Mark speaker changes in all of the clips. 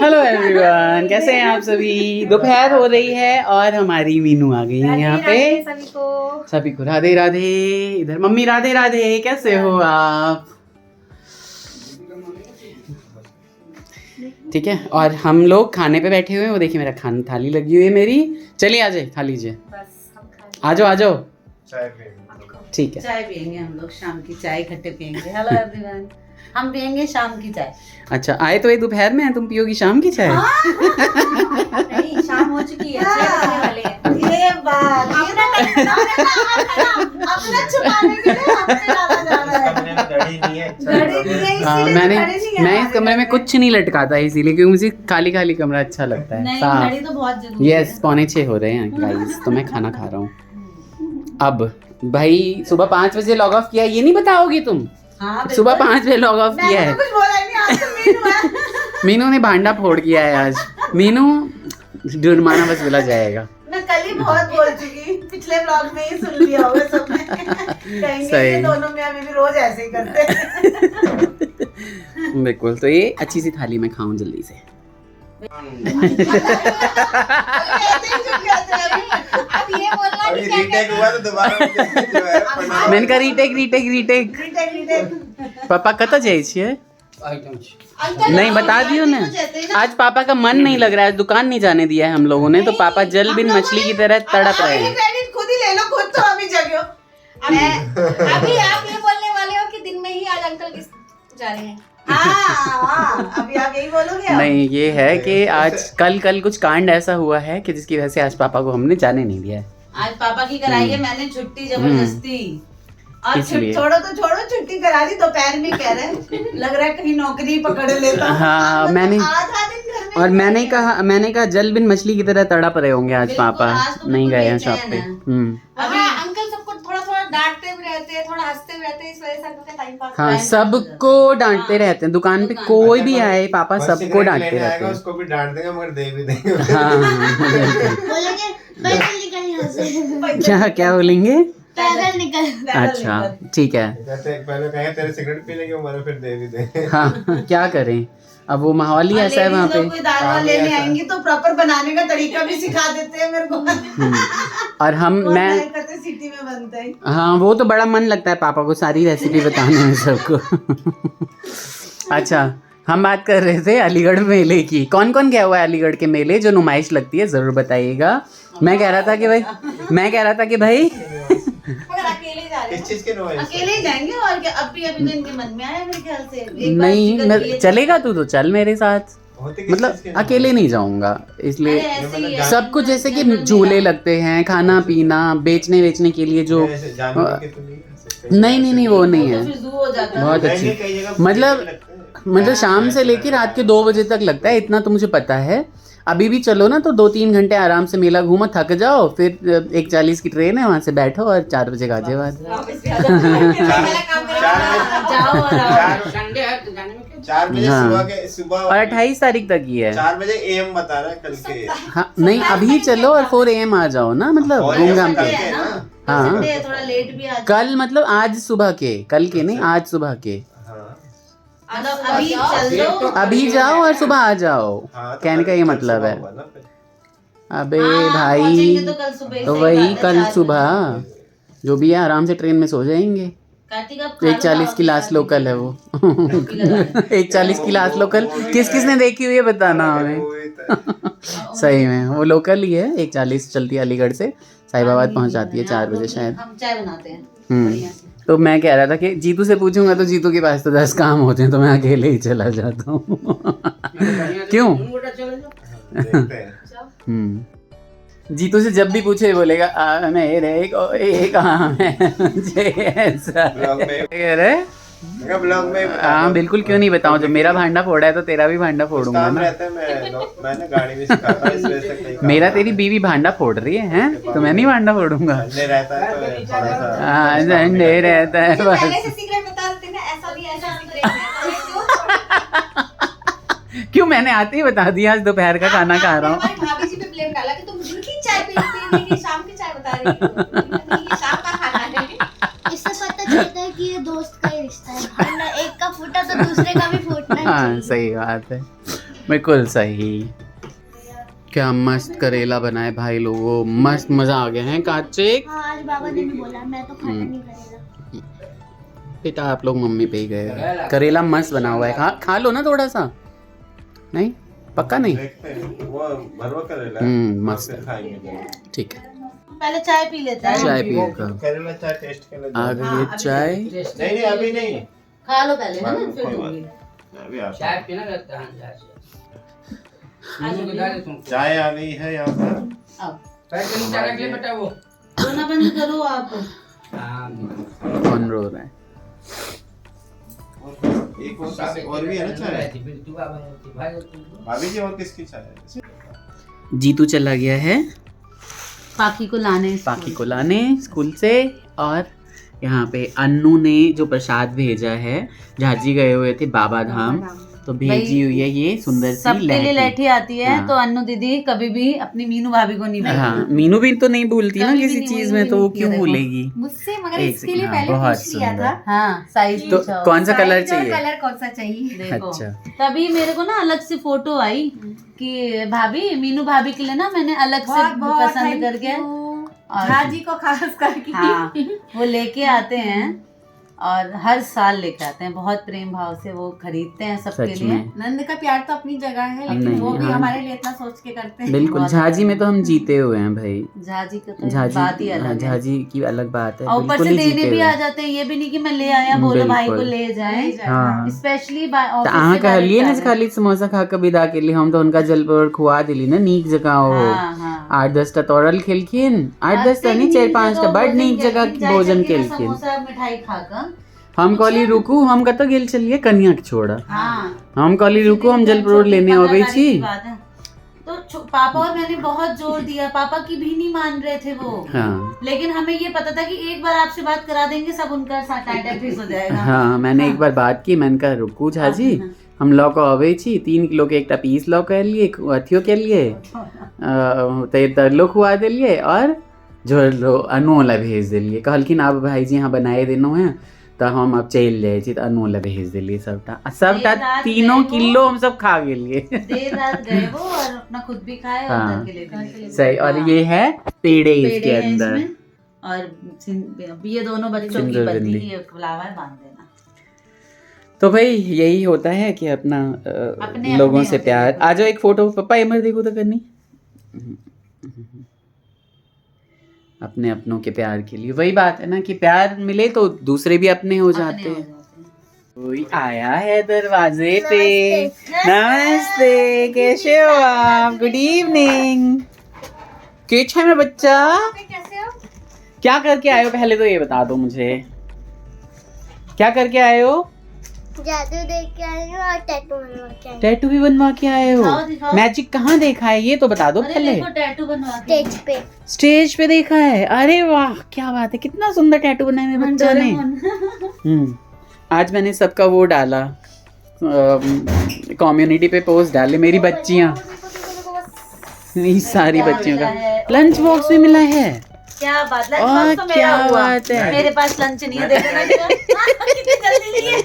Speaker 1: Hello everyone, कैसे हैं आप सभी। दोपहर हो रही है और हमारी मीनू आ गई है यहाँ पे। सभी को राधे राधे। इधर मम्मी राधे राधे, कैसे हो आप। ठीक है, और हम लोग खाने पे बैठे हुए हैं। वो देखिए मेरा खाना थाली लगी हुई है मेरी। चलिए आ जाए, खा लीजिए। आ जाओ आ जाओ। ठीक है,
Speaker 2: चाय पियेंगे हम लोग, शाम की चाय इकट्ठे पियेंगे। हेलो एवरीवन, हम पियेंगे शाम की चाय।
Speaker 1: अच्छा आए तो ये दोपहर में है, तुम पियोगी शाम की चाय।
Speaker 2: नहीं, शाम हो चुकी है, 6 बजने वाले हैं। ये बात अपना छुपाने के लिए हमने ज्यादा जा रहा है।
Speaker 1: मैं इस कमरे में कुछ नहीं लटकाता इसीलिए, क्योंकि मुझे खाली खाली कमरा अच्छा लगता है।
Speaker 2: नहीं, घड़ी तो बहुत जरूरी है।
Speaker 1: यस, 5:45 हो रहे हैं गाइस, तो मैं खाना खा रहा हूँ। अब भाई सुबह 5 बजे लॉग ऑफ किया, ये नहीं बताओगी तुम।
Speaker 2: हाँ,
Speaker 1: सुबह 5 बजे लॉग ऑफ किया है।
Speaker 2: कुछ बोला ही नहीं, आज तो मीनू है।
Speaker 1: मीनू ने भांडा फोड़ किया है आज। मीनू जुर्माना वसूला जाएगा।
Speaker 2: मैं कल ही बहुत बोल चुकी, पिछले व्लॉग में ही सुन लिया होगा सबने। कहेंगे ये दोनों में अभी भी रोज ऐसे ही करते हैं।
Speaker 1: बिल्कुल, तो ये अच्छी सी थाली में खाऊं जल्दी से।
Speaker 2: अब ये बोलना कि
Speaker 3: रीटेक हुआ तो दोबारा जो है
Speaker 1: मैंने कहा रीटेक। पापा कता जाए छिए। नहीं बता दियो ना, आज पापा का मन नहीं लग रहा है, आज दुकान नहीं जाने दिया है हम लोगों ने, तो पापा जल बिन मछली की तरह तड़प रहे हैं।
Speaker 2: क्रेडिट खुद ही ले लो, खुद तो अभी जगो। अभी आप ये बोलने वाले हो कि दिन में ही आज अंकल जा रहे हैं। अभी आप यही बोलोगे।
Speaker 1: नहीं, ये है कि आज कल कुछ कांड ऐसा हुआ है कि जिसकी वजह से आज पापा को हमने जाने नहीं दिया है।
Speaker 2: आज पापा की कराई है मैंने छुट्टी जबरदस्ती। और छोड़ो तो छोड़ो, छुट्टी करा दी, दोपहर में कह रहे हैं लग रहा है कहीं नौकरी पकड़ लेता।
Speaker 1: हाँ, मैंने
Speaker 2: आधा दिन घर में।
Speaker 1: और मैंने कहा जल बिन मछली की तरह तड़प रहे होंगे आज पापा, नहीं गए हैं शॉप पे।
Speaker 2: अभी अंकल सबको थोड़ा थोड़ा डांटते भी रहते हैं, थोड़ा हंसते भी रहते हैं, इस वजह से अंकल का टाइम पास।
Speaker 1: हाँ, सबको डांटते रहते हैं, दुकान पे कोई भी आए पापा सबको डांटते रहते हैं।
Speaker 3: उसको भी डांट देंगे मगर दे भी देंगे।
Speaker 2: बोलेंगे पैदल निकल यहाँ से।
Speaker 1: क्या बोलेंगे।
Speaker 2: पैदल निकल।
Speaker 1: अच्छा ठीक है।
Speaker 3: पहले कहे तेरे सिगरेट पीने की उम्र है, फिर दे भी दे।
Speaker 1: हाँ, क्या करें, अब वो माहौल ही ऐसा है वहाँ पे।
Speaker 2: कोई दाल वाल लेने आएंगी तो प्रॉपर बनाने का तरीका भी सिखा देते हैं मेरे को।
Speaker 1: और मैं
Speaker 2: सिटी में बनता है।
Speaker 1: हाँ, वो तो बड़ा मन लगता है पापा को सारी रेसिपी बताने में सबको। अच्छा, हम बात कर रहे थे अलीगढ़ मेले की। कौन कौन गया हुआ है अलीगढ़ के मेले, जो नुमाइश लगती है, जरूर बताइएगा। मैं कह रहा था कि भाई
Speaker 2: अकेले जा रहे हैं।
Speaker 3: किस चीज के नुमाइश?
Speaker 2: अकेले ही जाएंगे और क्या। अभी तो इनके मन में आया मेरे ख्याल से।
Speaker 1: नहीं चलेगा, तू तो चल मेरे साथ। मतलब अकेले नहीं जाऊंगा, इसलिए सब कुछ जैसे कि झूले लगते हैं, खाना पीना, बेचने के लिए जो नहीं वो नहीं है। बहुत अच्छी, मतलब शाम से लेकर रात के 2 बजे तक लगता है, इतना तो मुझे पता है। अभी भी चलो ना तो 2-3 घंटे आराम से मेला घूमो, थक जाओ, फिर 1:40 की ट्रेन है, वहाँ से बैठो और 4 बजे गाजियाबाद।
Speaker 3: 4 बजे सुबह
Speaker 1: और 28 तारीख तक ही है।
Speaker 3: 4 बजे AM बता रहा है कल के।
Speaker 1: हाँ नहीं, अभी चलो और 4 AM आ जाओ ना, मतलब घूम घाम के। हाँ,
Speaker 2: थोड़ा लेट भी आ।
Speaker 1: कल मतलब आज सुबह के, कल के नहीं, आज सुबह के।
Speaker 2: अभी चल दो,
Speaker 1: अभी जाओ और सुबह आ जाओ, कहने का ये मतलब है। अबे भाई, तो वही कल सुबह जो भी है आराम से ट्रेन में सो जाएंगे। 1:40 की लास्ट लोकल है वो। 1:40 की लास्ट लोकल किसने देखी हुई है बताना हमें। सही में वो लोकल ही है, 1:40 चलती है अलीगढ़ से, साहिबाबाद पहुंच जाती है 4 बजे शायद।
Speaker 2: हम चाय बनाते हैं।
Speaker 1: तो मैं कह रहा था कि जीतू से पूछूंगा तो जीतू के पास तो 10 काम होते हैं, तो मैं अकेले ही चला जाता हूँ। क्यों? जीतू से जब भी पूछे बोलेगा मेरे को काम है, मुझे ऐसा
Speaker 3: ब्लॉग में।
Speaker 1: हाँ बिल्कुल, क्यों नहीं बताऊँ, जब मेरा भांडा फोड़ा है तो तेरा भी भांडा फोड़ूंगा ना।
Speaker 3: मैंने गाड़ी भी सिखाता है, इस वजह से कई
Speaker 1: मेरा तेरी बीवी भांडा फोड़ रही है, हैं? तो मैं नहीं भांडा फोड़ूंगा।
Speaker 3: रहता है तो थोड़ा सा।
Speaker 1: हाँ, झंडे रहता है बस। क्यों, मैंने आते ही बता दिया आज दोपहर का खाना खा रहा हूँ।
Speaker 2: भाभी जी पे ब्लेम डाला कि तुम दिन की चाय पीती हो, शाम की चाय बता रही हो। ये शाम का खाना है।
Speaker 4: इससे पता चलता है कि ये दोस्त का ही रिश्ता है, वरना एक का फूटा तो दूसरे का भी फूटना चाहिए।
Speaker 1: हाँ सही बात है। बिल्कुल सही। क्या मस्त करेला बनाए भाई लोगों, मस्त मजा आ गया है कार्तिक।
Speaker 4: हाँ आज बाबा ने भी बोला मैं तो खाता नहीं करेगा।
Speaker 1: बेटा आप लोग मम्मी पे ही गए। करेला मस्त बना हुआ है, खा लो ना थोड़ा सा। नहीं पक्का नहीं।
Speaker 3: देखते हैं वो भरवा करेला है,
Speaker 1: मस्त
Speaker 3: फिर खाएंगे।
Speaker 1: ठीक है,
Speaker 2: पहले चाय पी लेते हैं।
Speaker 1: चाय पिएगा।
Speaker 3: करेला चाय टेस्ट के लिए
Speaker 1: आ गई है चाय।
Speaker 3: नहीं अभी नहीं,
Speaker 2: खा लो पहले है ना, फिर
Speaker 3: कोई बात
Speaker 2: दूंगी।
Speaker 3: नहीं, अभी आता
Speaker 5: चाय
Speaker 3: हूँ।
Speaker 5: पीना रहता है।
Speaker 3: चाय आ गई है यहाँ पर।
Speaker 2: अब
Speaker 5: पैर के नीचे रख ले बेटा वो।
Speaker 2: रोना बंद करो आप।
Speaker 1: कौन रो रहा है?
Speaker 3: एक और भी है ना चाय। भाभी जी और किसकी चाय है?
Speaker 1: जीतू चला गया है
Speaker 2: पाखी को लाने।
Speaker 1: पाखी को लाने स्कूल से, और यहाँ पे अन्नू ने जो प्रसाद भेजा है, झाजी गए हुए थे बाबा धाम, तो भेजी हुई है ये सुंदर सी
Speaker 2: सबके लिए लहठी आती है।
Speaker 1: हाँ।
Speaker 2: तो अन्नू दीदी कभी भी अपनी मीनू भाभी को नहीं भेजती।
Speaker 1: हाँ, मीनू भी तो नहीं भूलती ना
Speaker 2: कभी भी
Speaker 1: किसी
Speaker 2: नहीं,
Speaker 1: चीज
Speaker 2: मीनू
Speaker 1: में, तो
Speaker 2: भी
Speaker 1: वो
Speaker 2: नहीं
Speaker 1: क्यों
Speaker 2: किया, देखो।
Speaker 1: भूलेगी?
Speaker 6: मुझसे मगर
Speaker 1: एक
Speaker 6: इसके लिए
Speaker 1: सेकंड,
Speaker 6: पहले
Speaker 1: बहुत
Speaker 6: पूछ लिया
Speaker 1: सुंदर।
Speaker 6: था
Speaker 2: हाँ साइज
Speaker 1: तो
Speaker 2: पूछा
Speaker 1: कौन सा कलर
Speaker 6: साइज और
Speaker 1: चाहिए?
Speaker 6: कलर कौन सा चाहिए।
Speaker 2: देखो
Speaker 1: अच्छा।
Speaker 2: तभी मेरे को ना अलग से फोटो आई कि भाभी मीनू भाभी के लिए ना मैंने अलग से
Speaker 6: बहुत बहुत
Speaker 2: पसंद करके और
Speaker 6: झाजी को खास करके
Speaker 2: हाँ वो लेके आते हैं, और हर साल लेके आते हैं। बहुत प्रेम भाव से वो खरीदते हैं सबके
Speaker 1: सच
Speaker 2: लिए।
Speaker 1: में
Speaker 6: नंद का प्यार तो अपनी जगह है, लेकिन
Speaker 1: नहीं,
Speaker 6: वो भी
Speaker 1: हाँ।
Speaker 6: हमारे लिए इतना सोच के करते हैं।
Speaker 1: बिल्कुल,
Speaker 2: बहुत
Speaker 1: झाजी में
Speaker 2: अच्छा।
Speaker 1: तो हम जीते हुए हैं भाई।
Speaker 2: झाजी का तो बात ही
Speaker 1: झाजी, हाँ,
Speaker 2: अलग है।
Speaker 1: झाजी की अलग बात है,
Speaker 2: और ऊपर
Speaker 1: बिल्कुल
Speaker 2: से
Speaker 1: ही
Speaker 2: देने
Speaker 1: जीते
Speaker 2: भी
Speaker 1: हुए
Speaker 2: आ
Speaker 1: हैं।
Speaker 2: जाते हैं, ये भी नहीं कि मैं ले आया बोलो भाई को
Speaker 1: बिल्कुल।
Speaker 2: ले जाए।
Speaker 1: हाँ।
Speaker 2: स्पेशली
Speaker 1: कह लिए ना खाली समोसा खा के विदा के लिए, हम तो उनका जलपोर खुआ दिली ना नीक जगह हो। 8-10 तोरल खेलखिन, 8-10 नहीं 4-5 बड़ नीक जगह भोजन खेलखिन।
Speaker 2: समोसा मिठाई खाकर
Speaker 1: हम कहली रुकू, हम कत गेल चलिए कन्या के छोड़ा।
Speaker 2: हाँ
Speaker 1: हम कहली रुकू, हम जलपोर लेने आ गई छी।
Speaker 2: तो पापा और मैंने बहुत जोर दिया, पापा की भी नहीं मान रहे थे वो।
Speaker 1: हाँ
Speaker 2: लेकिन हमें ये पता था कि एक बार आपसे बात करा देंगे सब उनका टाइट फिक्स हो जाएगा।
Speaker 1: हाँ, मैंने एक बार बात की, मैंने कहा रुकू झाजी, हम लौका अबे छी 3 किलो के एक पीस लौका लिए अथियो के लिए तरलो खुआ दिलिए, और जो अनोला भेज दिलिए। कहलखिन आप भाई जी यहाँ बनाए देनो है, तो हम अब चल जाए छी, तो अनोला भेज दिलिए सबटा 3 किलो हम सब खा गेलिए।
Speaker 2: देर रात गए वो और अपना खुद भी खाए और
Speaker 1: हाँ।
Speaker 2: घर के लिए भी।
Speaker 1: सही। और ये है पेड़े इसके
Speaker 2: पेड़े हैं
Speaker 1: अंदर।
Speaker 2: इसमें, और ये दोनों बच्चों की
Speaker 1: सिंदूर
Speaker 2: बत्ती
Speaker 1: बिंदी।
Speaker 2: की फ्लावर बांध देना।
Speaker 1: तो भाई यही होता है कि अपना
Speaker 2: अपने
Speaker 1: लोगों
Speaker 2: अपने
Speaker 1: से
Speaker 2: होते
Speaker 1: प्यार।
Speaker 2: हैं।
Speaker 1: आ जाओ एक फोटो पप्पा इमर देखो तो करनी। अपने अपनों के प्यार के लिए वही बात है ना कि प्यार मिले तो दूसरे भी अपने हो जाते
Speaker 2: अपने हो
Speaker 1: हैं।
Speaker 2: जाते हैं।
Speaker 1: कोई आया है दरवाजे पे। नमस्ते, कैसे हो आप? Good evening. कैसा है मेरा बच्चा?
Speaker 6: कैसे हो?
Speaker 1: क्या करके आए हो पहले तो ये बता दो मुझे, क्या करके आए हो?
Speaker 4: जादू देख के आई हूँ और टैटू बनवा के आई हूँ।
Speaker 1: टैटू भी बनवा के आए हो?
Speaker 2: दिखाओ, दिखाओ।
Speaker 1: मैजिक कहाँ देखा है ये तो बता दो
Speaker 2: अरे
Speaker 1: पहले।
Speaker 2: देखो टैटू बनवा के।
Speaker 4: स्टेज पे
Speaker 1: स्टेज पे देखा है? अरे वाह क्या बात है, कितना सुंदर टैटू बनाया मेरे बच्चा ने। आज मैंने सबका वो डाला, कम्युनिटी पे पोस्ट डाले, मेरी बच्चियां, मेरी सारी बच्चियों का लंच बॉक्स भी मिला है।
Speaker 2: क्या बात, लंच
Speaker 1: और
Speaker 2: बॉक्स तो
Speaker 1: क्या
Speaker 2: मेरा हुआ।
Speaker 1: बात है।
Speaker 2: मेरे पास लंच नहीं है, देखो ना कितनी जल्दी लिए।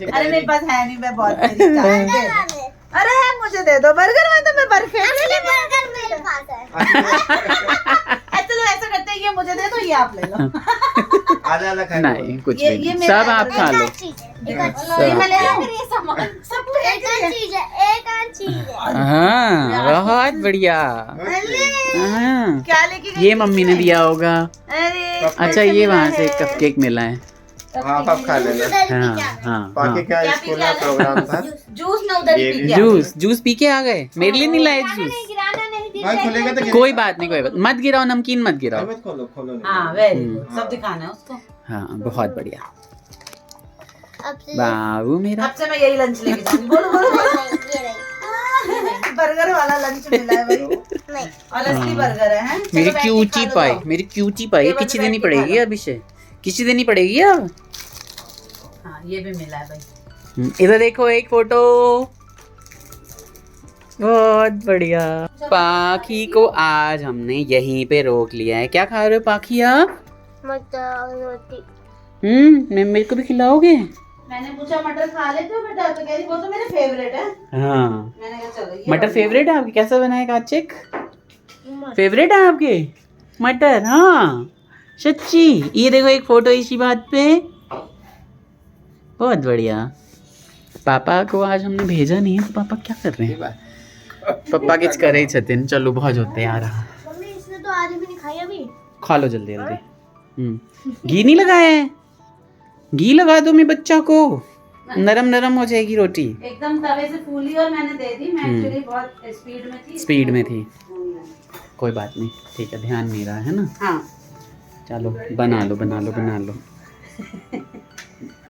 Speaker 2: अरे मेरे पास है नहीं, मैं बहुत मेरी चाहत है। अरे मुझे दे दो बर्गर, में तो मैं परफेक्ट।
Speaker 4: बर्गर मेरे पास है।
Speaker 2: तो ऐसा करते हैं, ये मुझे दे दो, ये आप ले लो।
Speaker 3: आधा आधा खा
Speaker 1: नहीं कुछ
Speaker 2: ये
Speaker 1: भी नहीं,
Speaker 2: मेरा
Speaker 1: सब आप खा लो।
Speaker 2: ये मैं ले रहा हूँ। सब तो
Speaker 4: एक और चीज है, एक और चीज है।
Speaker 1: हाँ बहुत बढ़िया। हाँ,
Speaker 2: क्या लेके गई?
Speaker 1: ये मम्मी ने दिया होगा।
Speaker 2: अरे
Speaker 1: अच्छा ये वहाँ से कपकेक मिला है।
Speaker 3: हाँ आप खा लेना।
Speaker 1: हाँ हाँ
Speaker 3: बाकी
Speaker 1: हाँ।
Speaker 3: क्या
Speaker 2: क्या
Speaker 3: स्कूल
Speaker 2: पी
Speaker 3: में
Speaker 2: के
Speaker 3: प्रोग्राम था?
Speaker 2: जूस ना उधर
Speaker 3: ये
Speaker 2: ही
Speaker 3: भी
Speaker 2: पी के
Speaker 1: जूस पी के आ गए, मेरे लिए नहीं लाए जूस।
Speaker 4: गिराना नहीं
Speaker 3: भाई खुलेगा तो
Speaker 1: कोई बात नहीं, कोई बात मत गिराओ, नमकीन मत गिराओ।
Speaker 3: मत खोलो खोलो नहीं।
Speaker 2: हाँ वेरी गुड, सब दिखाना है उसको।
Speaker 1: हाँ बहुत बढ़िया
Speaker 4: अब से
Speaker 1: बाबू मेरा।
Speaker 2: अब से मैं यही लंच लेके जाऊंगी। बोलो बोलो बोलो।
Speaker 4: ये रही।
Speaker 2: बर्गर वाला लंच मिला है भाई,
Speaker 4: नहीं
Speaker 2: और असली बर्गर है। हैं?
Speaker 1: मेरी
Speaker 2: चलो बैठ के
Speaker 1: क्यूटी
Speaker 2: खा लो
Speaker 1: पाई,
Speaker 2: जाओ।
Speaker 1: मेरी क्यूटी पाई
Speaker 2: टेबल पे
Speaker 1: किसी
Speaker 2: बैठ
Speaker 1: देनी
Speaker 2: के खा
Speaker 1: पड़ेगी
Speaker 2: लो।
Speaker 1: अब इसे, किसी देनी पड़ेगी अब।
Speaker 2: हाँ ये भी मिला है भाई।
Speaker 1: इधर देखो एक फोटो, बहुत बढ़िया। पाखी को आज हमने यहीं पे रोक लिया है। क्या खा रहे हो पाखी आप?
Speaker 4: मटर रोटी।
Speaker 1: मैं मेरे को भी खिलाओगे?
Speaker 2: मैंने पूछा मटर खा लेते हो बेटा, तो कह रही वो तो मेरे फेवरेट है।
Speaker 1: हाँ
Speaker 2: मैंने कहा चलो ये
Speaker 1: मटर फेवरेट है आपके? कैसा बना है काचिक? फेवरेट है आपके मटर? हाँ सच्ची? ये देखो एक फोटो इसी बात पे। बहुत बढ़िया। पापा को आज हमने भेजा नहीं है तो पापा क्या कर रहे हैं? पापा किच करे ही छथिन। चलो बहुत होते यार।
Speaker 4: मम्मी इसने तो आधी भी नहीं खाई अभी।
Speaker 1: खा लो जल्दी जल्दी। घी नहीं लगाया है? घी लगा दो मेरे बच्चा को, नरम नरम हो जाएगी रोटी।
Speaker 2: एकदम तवे से फूली और मैंने दे दी। मैं एक्चुअली बहुत
Speaker 1: स्पीड में थी। कोई बात नहीं, ठीक है, ध्यान नहीं रहा है ना।
Speaker 2: हाँ
Speaker 1: चलो बना लो बना लो बना लो।